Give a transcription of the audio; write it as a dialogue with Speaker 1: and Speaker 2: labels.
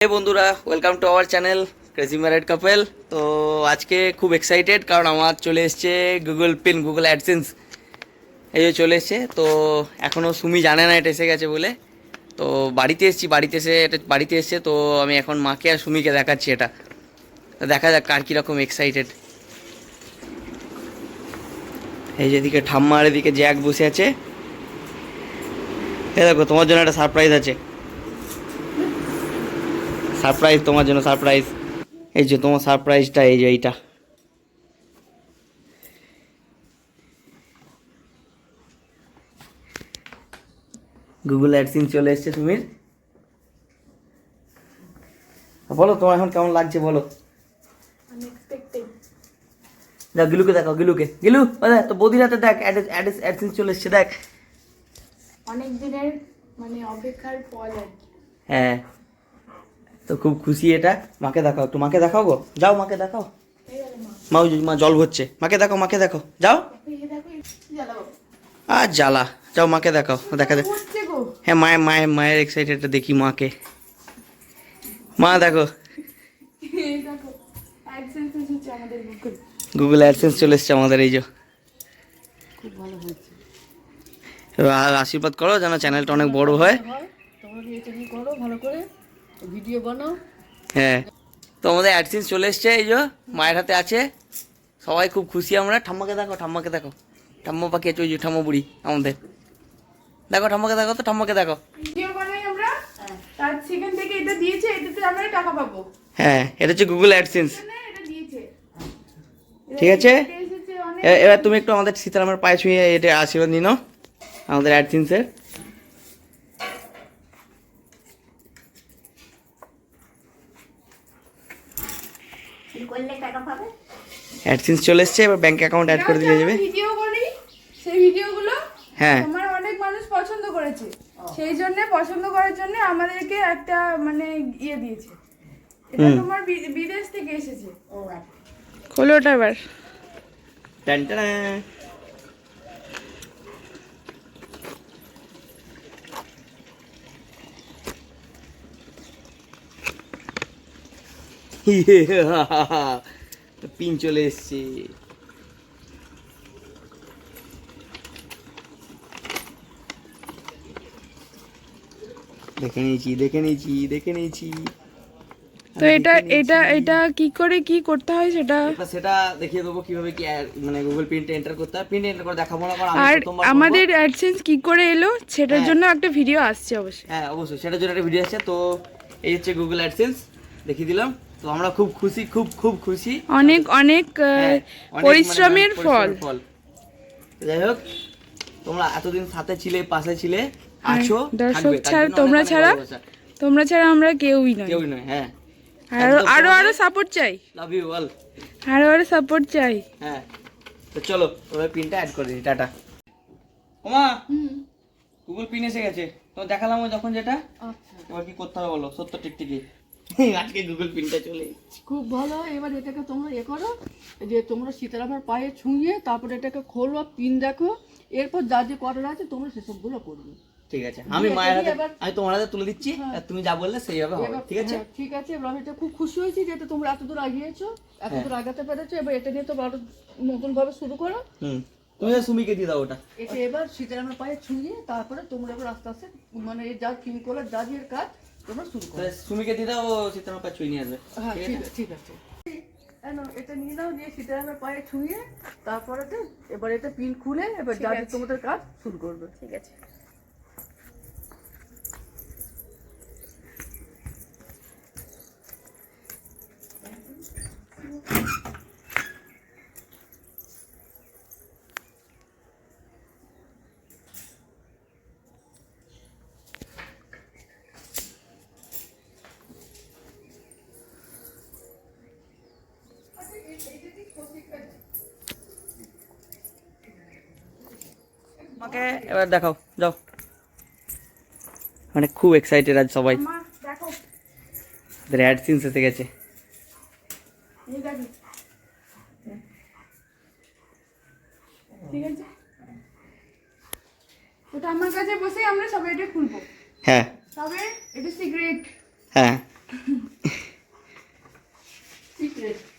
Speaker 1: हे বন্ধুরা welcome to our channel crazy married couple. তো আজকে খুব এক্সাইটেড কারণ আমার চলে এসছে গুগল পিন, গুগল অ্যাডসেন্স এই যে চলে এসছে। তো এখনও সুমি জানে না এটা এসে গেছে বলে। তো বাড়িতে এসেছি, বাড়িতে এসছে। তো আমি এখন মাকে আর সুমিকে দেখাচ্ছি এটা। তো দেখা যাক কার কীরকম এক্সাইটেড। এই যেদিকে ঠাম্মা আর এদিকে জ্যাক বসে আছে। এই দেখো তোমার জন্য একটা সারপ্রাইজ আছে, সারপ্রাইজ তোমার জন্য, সারপ্রাইজ। এই যে তোমার সারপ্রাইজটা, এই যে এইটা। গুগল অ্যাডসেন্স চলে এসছে সুমির। বলো তোমার এখন কেমন লাগছে বলো। দেখ গিলুকে দেখো, গিলু তো বৌদির হাতে দেখ অ্যাডসেন্স চলে এসছে দেখ।
Speaker 2: অনেক দিনের মানে অপেক্ষার ফল আর কি।
Speaker 1: হ্যাঁ, তো খুব খুশি এটা। মাকে দেখাও একটু, মাকে দেখাও গো, যাও মাকে দেখাও। মা জল ভরছে, মাকে দেখো যাও। আর জ্বালা, যাও মাকে দেখাও, দেখা দেখ। হ্যাঁ মায়ের এক্সাইটেডটা দেখি মাকে। মা দেখো গুগল অ্যাডসেন্স চলে এসছে আমাদের। এই যে
Speaker 2: খুব ভালো হয়েছে।
Speaker 1: এবার আশীর্বাদ করো যেন চ্যানেলটা অনেক বড় হয়।
Speaker 2: তোমরা এটা নিয়ে করো, ভালো করে ভিডিও বানাও।
Speaker 1: হ্যাঁ, তো আমাদের অ্যাডসেন্স চলে এসছে, এই যে মায়ের হাতে আছে। সবাই খুব খুশি আমরা। ঠাম্মাকে দেখো, ঠাম্মা পাখি আছে, ওই যে ঠাম্মা বুড়ি আমাদের। দেখো ঠাম্মাকে দেখো, তো ঠাম্মাকে দেখো।
Speaker 2: ভিডিও বানাই আমরা, তার সেখান থেকে এটা দিয়েছে, এটাতে আমরা টাকা পাবো।
Speaker 1: হ্যাঁ, এটা হচ্ছে গুগল অ্যাডসেন্স।
Speaker 2: এটা দিয়েছে,
Speaker 1: ঠিক আছে,
Speaker 2: এসেছে অনেক।
Speaker 1: এবার তুমি একটু আমাদের সীতারামের পায়ে ছুঁয়ে এটা আশীর্বাদ নিয়ে নাও আমাদের অ্যাডসেন্সের। অ্যাডসেন্স চলে এসছে, এবার ব্যাংক অ্যাকাউন্ট অ্যাড করে দিলে যাবে।
Speaker 2: ভিডিও করি, সেই ভিডিওগুলো
Speaker 1: হ্যাঁ,
Speaker 2: আমার অনেক মানুষ পছন্দ করেছে, সেই জন্য পছন্দ করার জন্য আমাদেরকে একটা মানে ইয়ে দিয়েছে। এটা তোমার বিদেশ থেকে এসেছে। খোলো ওটা এবার।
Speaker 1: টান টান। পিন চলে এসছে। দেখে নিয়েছি।
Speaker 2: তো এটা কি করে কি করতে হয়
Speaker 1: সেটা দেখিয়ে দেবো কিভাবে কি মানে গুগল পিনটা এন্টার করতে হয়। পিন এন্টার করে দেখাবো না, কারণ
Speaker 2: আর
Speaker 1: আমি প্রথমবার
Speaker 2: আমাদের অ্যাডসেন্স কি করে এলো সেটার জন্য একটা ভিডিও আসছে অবশ্যই।
Speaker 1: হ্যাঁ অবশ্যই, সেটার জন্য একটা ভিডিও আছে। তো এই হচ্ছে গুগল অ্যাডসেন্স, দেখিয়ে দিলাম। তো আমরা খুব খুশি, খুব খুশি।
Speaker 2: অনেক অনেক
Speaker 1: অনেক
Speaker 2: পরিশ্রমের ফল।
Speaker 1: যাই হোক, তোমরা এতদিন সাথে ছিলে, পাশে ছিলে, আছো,
Speaker 2: দর্শক
Speaker 1: থাকবে।
Speaker 2: ছাড়া, তোমরা ছাড়া আমরা কেউই নয়।
Speaker 1: হ্যাঁ,
Speaker 2: আরো সাপোর্ট চাই।
Speaker 1: Love you all.
Speaker 2: আরো সাপোর্ট চাই।
Speaker 1: হ্যাঁ, তো চলো ওই পিনটা অ্যাড করে দিই। টাটা। ওমা, গুগল পিন এসে গেছে। তো দেখালাম ওই যখন যেটা। এবার কি করতে হবে বলো, সত্য টিকটিকি। আজকে গুগল পিনটা চলে এসেছে।
Speaker 3: খুব ভালো। এবার এটাকে তোমরা করো যে তোমরা সীতারামের পায়ে ছুঁয়ে তারপরে এটাকে খোলো, পিন দেখো, এরপর যা যে করার আছে তোমরা সেসবগুলো করবে।
Speaker 1: ঠিক আছে, আমি মায়ের হাতে, আমি তোমার হাতে তুলে দিচ্ছি, আর তুমি যা বললে সেইভাবে হবে। ঠিক আছে,
Speaker 3: ঠিক আছে। এবার আমি এটা খুব খুশি হয়েছি যে তোমরা এতদূর আগিয়েছো, এতদূর আগাতে পেরেছো। এবার এটা নিয়ে তো নতুন ভাবে শুরু করো।
Speaker 1: তুমি সুমিকে দিয়ে দাও ওটা।
Speaker 3: এটা এবার সীতারামের পায়ে ছুঁয়ে তারপরে তোমরা এবার আস্তে আস্তে মানে যা পিন করার যা যে কাজ তোমরা শুরু করো।
Speaker 1: সুমিকে দিয়ে দাও, সীতারামের পায়ে ছুঁয়ে নিয়ে আসবে।
Speaker 3: হ্যাঁ ঠিক আছে। এটা নিয়ে নাও, নিয়ে সীতারামের পায়ে ছুঁয়ে তারপরে এবার এটা পিন খুলে এবার যা যে তোমাদের কাজ শুরু করবে।
Speaker 2: ঠিক আছে।
Speaker 1: আমাকে এবার দেখাও, যাও। মানে খুব এক্সাইটেড আজ সবাই।
Speaker 2: দেখো
Speaker 1: অ্যাডসেন্স এসে গেছে।
Speaker 2: ঠিক আছে, ওটা আমার কাছে বসে আমরা সবাই এটা খুলবো।
Speaker 1: হ্যাঁ,
Speaker 2: তবে এটা সিক্রেট।
Speaker 1: হ্যাঁ।
Speaker 3: সিক্রেট